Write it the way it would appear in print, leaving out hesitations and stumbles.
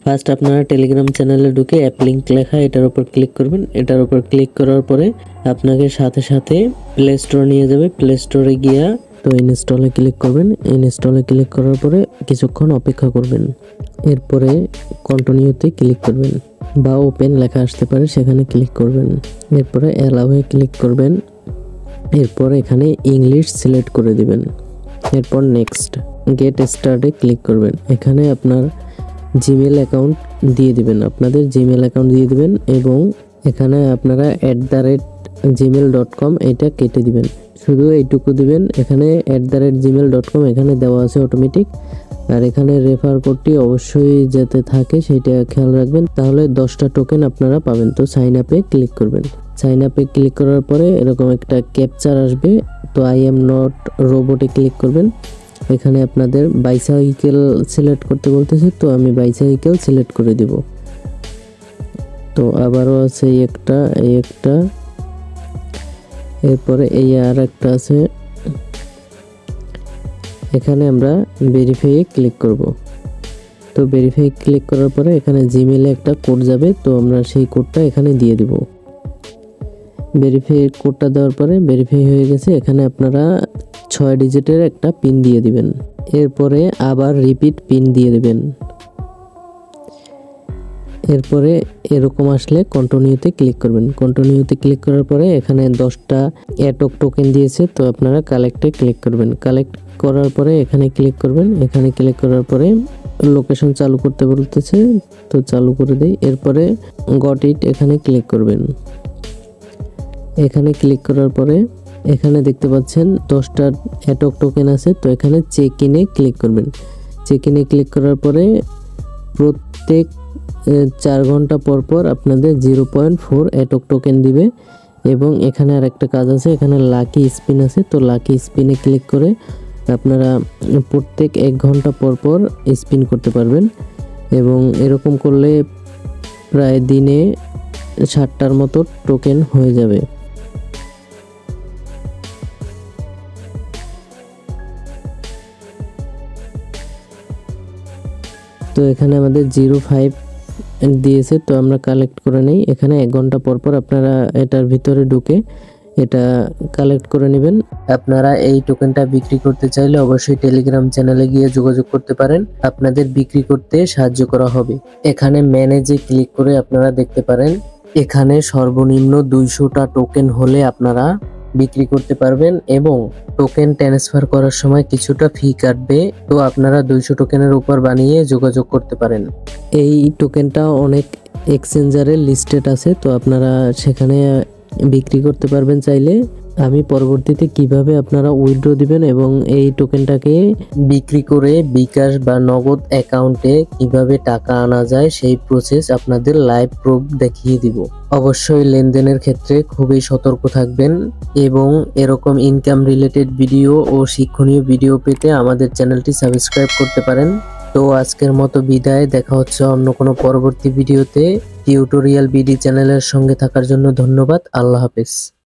First আপনারা Telegram চ্যানেলে ঢুকে অ্যাপ লিংক লেখা এটার উপর ক্লিক করবেন। এটার উপর ক্লিক করার পরে আপনাকে সাথে সাথে প্লে স্টোর নিয়ে যাবে। প্লে স্টোরে গিয়া তো ইনস্টলে ক্লিক করবেন। ইনস্টলে ক্লিক করার পরে কিছুক্ষণ অপেক্ষা করবেন। এরপরে কন্টিনিউতে ক্লিক করবেন বা ওপেন লেখা আসতে পারে, সেখানে ক্লিক করবেন। এরপরে অ্যালাউয়ে ক্লিক করবেন। এরপর এখানে ইংলিশ সিলেক্ট করে দিবেন। এরপর নেক্সট গেট স্টার্টে ক্লিক করবেন। এখানে আপনার জিমেল অ্যাকাউন্ট দিয়ে দিবেন, আপনাদের জিমেল অ্যাকাউন্ট দিয়ে দিবেন এবং এখানে আপনারা @gmail.com এটা কেটে দিবেন, শুধু এইটুকু দিবেন। এখানে @gmail.com এখানে দেওয়া আছে অটোমেটিক। আর এখানে রেফার কোডটি অবশ্যই যাতে থাকে সেটা খেয়াল রাখবেন, তাহলে 10টা টোকেন আপনারা পাবেন। তো সাইন আপে ক্লিক করবেন। সাইন আপে ক্লিক করার পরে এরকম একটা ক্যাপচার আসবে, তো আই এম নট রোবটে ক্লিক করবেন। এখানে আপনাদের বাইসাইকেল সিলেক্ট করতে বলতেছে, তো আমি বাইসাইকেল সিলেক্ট করে দিব। তো আবারও আছে এই একটা, এরপরে এই আর একটা আছে। এখানে আমরা ভেরিফাই ক্লিক করব। তো ভেরিফাই ক্লিক করার পরে এখানে জিমেলে একটা কোড যাবে, তো আমরা সেই কোডটা এখানে দিয়ে দিব। ভেরিফাই কোডটা দেওয়ার পরে ভেরিফাই হয়ে গেছে। এখানে আপনারা 6 ডিজিটের একটা পিন দিয়ে দিবেন। এরপরে আবার রিপিট পিন দিয়ে দিবেন। এরপরে এরকম আসলে কন্টিনিউতে ক্লিক করবেন। কন্টিনিউতে ক্লিক করার পরে এখানে 10টা অ্যাটক টোকেন দিয়েছে, তো আপনারা কালেক্টে ক্লিক করবেন। কালেক্ট করার পরে এখানে ক্লিক করবেন। এখানে ক্লিক করার পরে লোকেশন চালু করতে বলতেছে, তো চালু করে দেই। এরপরে গট ইট এখানে ক্লিক করবেন। এখানে ক্লিক করার পরে এখানে দেখতে পাচ্ছেন 10টা অ্যাটক টোকেন আছে, তো এখানে চেক ইনে ক্লিক করবেন। চেক ইনে ক্লিক করার পরে প্রত্যেক 4 ঘন্টা পর পর আপনাদের 0.4 অ্যাটক টোকেন দিবে। এবং এখানে আর একটা কাজ আছে, এখানে লাকি স্পিন আছে, তো লাকি স্পিনে ক্লিক করে আপনারা প্রত্যেক 1 ঘন্টা পর পর স্পিন করতে পারবেন। এবং এরকম করলে প্রায় দিনে 60টার মতো টোকেন হয়ে যাবে। তো এখানে আমাদের 0.5 দিয়েছে, তো আমরা কালেক্ট করে নেই। এখানে 1 ঘন্টা পর পর আপনারা এটার ভিতরে ঢুকে এটা কালেক্ট করে নেবেন। আপনারা এই টোকেনটা বিক্রি করতে চাইলে অবশ্যই টেলিগ্রাম চ্যানেলে গিয়ে যোগাযোগ করতে পারেন, আপনাদের বিক্রি করতে সাহায্য করা হবে। এখানে ম্যানেজে ক্লিক করে আপনারা দেখতে পারেন এখানে সর্বনিম্ন 200টা টোকেন হলে আপনারা বিক্রি করতে পারবেন এবং টোকেন ট্রান্সফার করার সময় কিছুটা ফি কাটবে। তো আপনারা 200 টোকেনের উপর বানিয়ে যোগাযোগ করতে পারেন। এই টোকেনটা অনেক এক্সচেঞ্জারে লিস্টেড আছে, তো আপনারা সেখানে বিক্রি করতে পারবেন চাইলে। আমি পরবর্তীতে কিভাবে আপনারা উইথড্র দিবেন এবং এই টোকেনটাকে বিক্রি করে বিকাশ বা নগদ অ্যাকাউন্টে কিভাবে টাকা আনা যায় সেই প্রসেস আপনাদের লাইভ প্রুফ দেখিয়ে দিব। অবশ্যই লেনদেনের ক্ষেত্রে খুবই সতর্ক থাকবেন এবং এরকম ইনকাম রিলেটেড ভিডিও ও শিক্ষণীয় ভিডিও পেতে আমাদের চ্যানেলটি সাবস্ক্রাইব করতে পারেন। তো আজকের মতো বিদায়, দেখা হচ্ছে অন্য কোনো পরবর্তী ভিডিওতে। টিউটোরিয়াল বিডি চ্যানেলের সঙ্গে থাকার জন্য ধন্যবাদ। আল্লাহ হাফেজ।